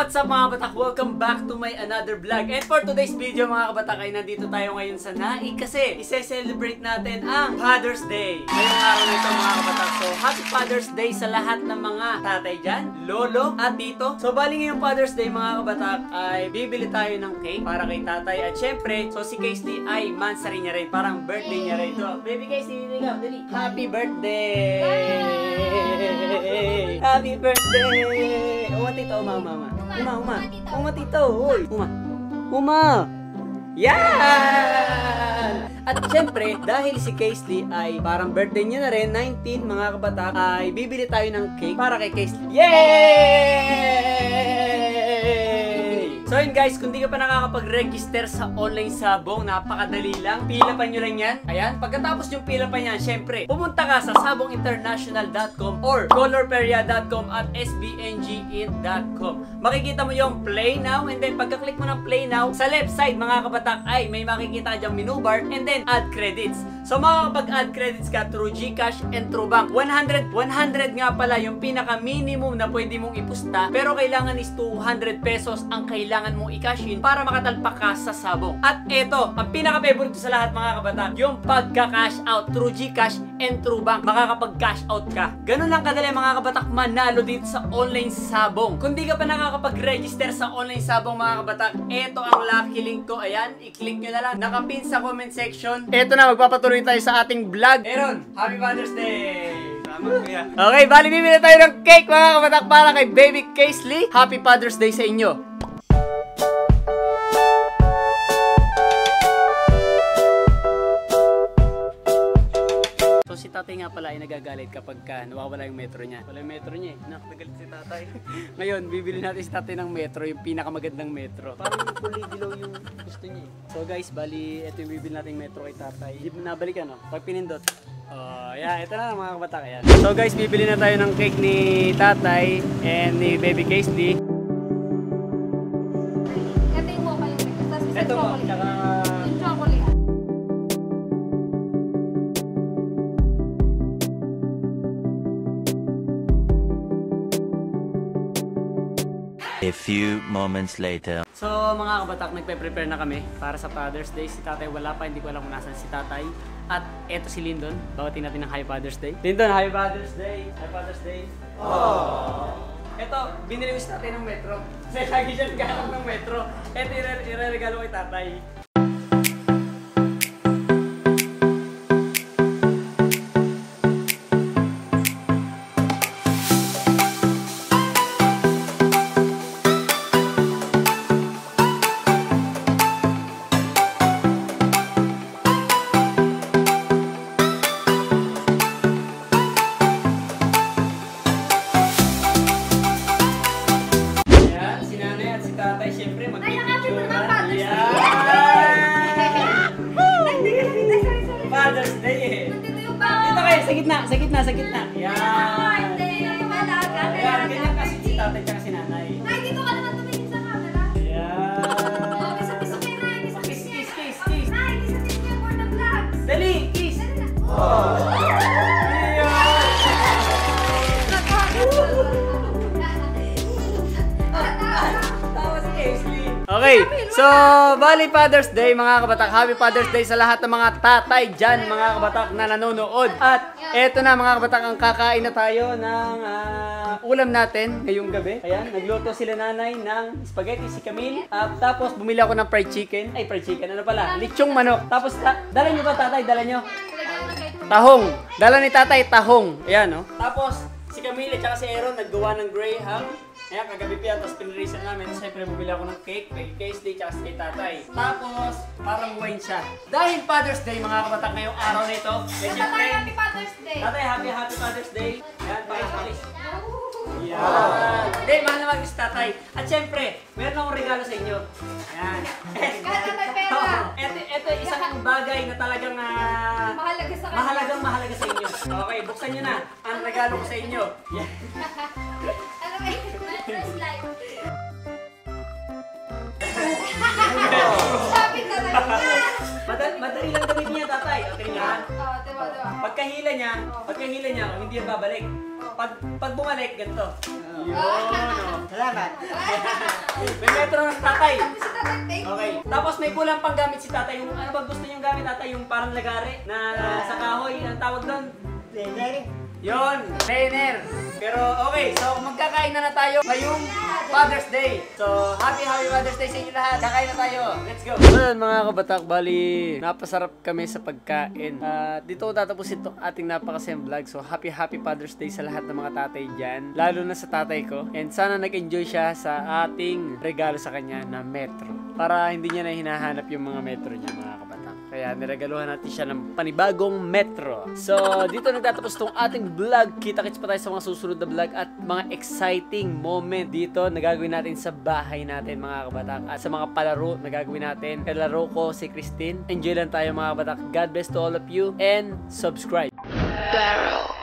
what's up mga kabatak? Welcome back to my another vlog. And for today's video mga kabatak ay nandito tayo ngayon sa Naik kasi ise-celebrate natin ang Father's Day. Ngayong araw nito mga kabatak. So happy Father's Day sa lahat ng mga tatay dyan, lolo at tito. So bali ngayong Father's Day mga kabatak ay bibili tayo ng cake para kay tatay. At syempre, so si Casey ay mansari niya rin. Parang birthday niya rin. So baby Casey, dali. Happy birthday! Happy birthday! Tito, uma. Tito, hoy. Uma. Yan! At syempre, dahil si Casey ay parang birthday niya na rin, 19 mga kabatak, ay bibili tayo ng cake para kay Casey. Yay! So yun guys, kung di ka pa nakakapag-register sa online sabong, napakadali lang. Pila pa nyo lang yan. Ayan, pagkatapos yung pila pa yan, syempre, pumunta ka sa sabonginternational.com or colorperia.com at sbngin.com. Makikita mo yung play now, and then pagka-click mo ng play now, sa left side mga kabatak ay may makikita ka dyang menu bar, and then add credits. So makakapag-add credits ka through GCash and through bank. 100 nga pala yung pinaka-minimum na pwede mong ipusta, pero kailangan is 200 pesos ang kailangan mong i-cash in para makatalpak ka sa sabong. At eto, ang pinaka-favorite sa lahat mga kabatak, yung pagka-cash out through GCash and through bank. Makakapag-cash out ka. Ganun lang kadali mga kabatak manalo dito sa online sabong. Kung di ka pa nakakapag-register sa online sabong mga kabatak, eto ang lucky link ko. Ayan, i-click nyo na lang. Nakapin sa comment section. Eto na, magpapatuloy tayo sa ating vlog. Aaron, Happy Father's Day! Okay, bali bibili tayo ng cake mga kabatak para kay Baby Casey. Happy Father's Day sa inyo. Si tatay nga pala ay nagagalit kapag nawawala yung metro niya. Wala yung metro niya eh. Nagalit si tatay. Ngayon, bibili natin si tatay ng metro, yung pinakamagandang metro. Parang yung fully below yung gusto niya eh. So guys, bali, ito yung bibili natin metro kay tatay. Hindi nabalik ano? Pag pinindot. Yeah, ito na mga kabatak. Ayan. So guys, bibili na tayo ng cake ni tatay and ni Baby Casey. Ito yung mocha yung cake. Tapos isa Ito mo, chocolate. tsaka... Yung chocolate. A few moments later. So mga kabatak, nagpe-prepare na kami para sa Father's Day. Si tatay wala pa, hindi ko alam kung nasan si tatay. At eto si Lyndon, bawatin natin ng Happy Father's Day. Lyndon, Happy Father's Day! Happy Father's Day! Aww! Eto, binili ko si tatay ng metro. Kasi lagi siya nagkaroon ng metro. Eto, ireregalo kay tatay. Sa gitna. Yan. Yan, ganyan kasi si tatay tsaka si nanay. Nay, dito ka naman tumingin sa camera. Yan. Oh, kiss mo kayo, Nay. Kiss. Nay, kiss mo for the vlogs. Dali, kiss. Dali na. Okay, so bali Father's Day mga kabatak. Happy Father's Day sa lahat ng mga tatay dyan mga kabatak na nanonood. At eto na mga kabatak, ang kakain na tayo ng ulam natin ngayong gabi. Ayan, nagluto sila nanay ng spaghetti si Camille. Tapos bumili ako ng fried chicken. Ano pala? Lechong manok. Tapos dala nyo ba tatay? Dala nyo? Tahong. Dala ni tatay tahong. Ayan no. Tapos si Camille at si Aaron naggawa ng graham. Ayan, kagabi pa yan, tapos pinirisan namin. Siyempre, bumili ako ng cake kay Casey at kay tatay. Tapos, parang wine siya. Dahil Father's Day, mga kabatak, ngayong araw na ito. Tatay, Happy Father's Day. Tatay, happy Father's Day. Ayan, palis. Yan. Hindi, mahal naman si tatay. At siyempre, meron akong regalo sa inyo. Ayan. Tatay, pera. Ito, isang bagay na talagang Mahalaga sa kanya. mahalaga sa inyo. Okay, buksan nyo na ang regalo ko sa inyo. Yeah. Ano ba yun? First life. Sabi na lang. Madali lang gawin niya, tatay. Okay nga. Diba. Pagkahila niya, niya, hindi yan babalik. Pag bumalik, ganito. Salamat. May metro ng tatay. Tapos si tatay, thank you. Okay. Tapos may kulang pang gamit si tatay. Yung ano ba gusto niyong gamit tatay? Yung parang lagare na sa kahoy. Ang tawag doon? Yon, trainer. Pero okay, so magkakain na tayo ngayong Father's Day. So, happy Father's Day sa inyo lahat. Kakain na tayo. Let's go. So yun mga kabatak, bali napasarap kami sa pagkain. Dito ko tatapusin itong ating napakasayang vlog. So, happy Father's Day sa lahat ng mga tatay dyan. Lalo na sa tatay ko. And sana nag-enjoy siya sa ating regalo sa kanya na metro. Para hindi niya na hinahanap yung mga metro niya mga kabatak. Kaya niregaluhan natin siya ng panibagong metro. So, dito nagtatapos tong ating vlog. Kita-kits pa tayo sa mga susunod na vlog at mga exciting moment dito na gagawin natin sa bahay natin mga kabatak. At sa mga palaro na gagawin natin. Kalaro ko si Christine. Enjoy lang tayo mga kabatak. God bless to all of you and subscribe. Barrel.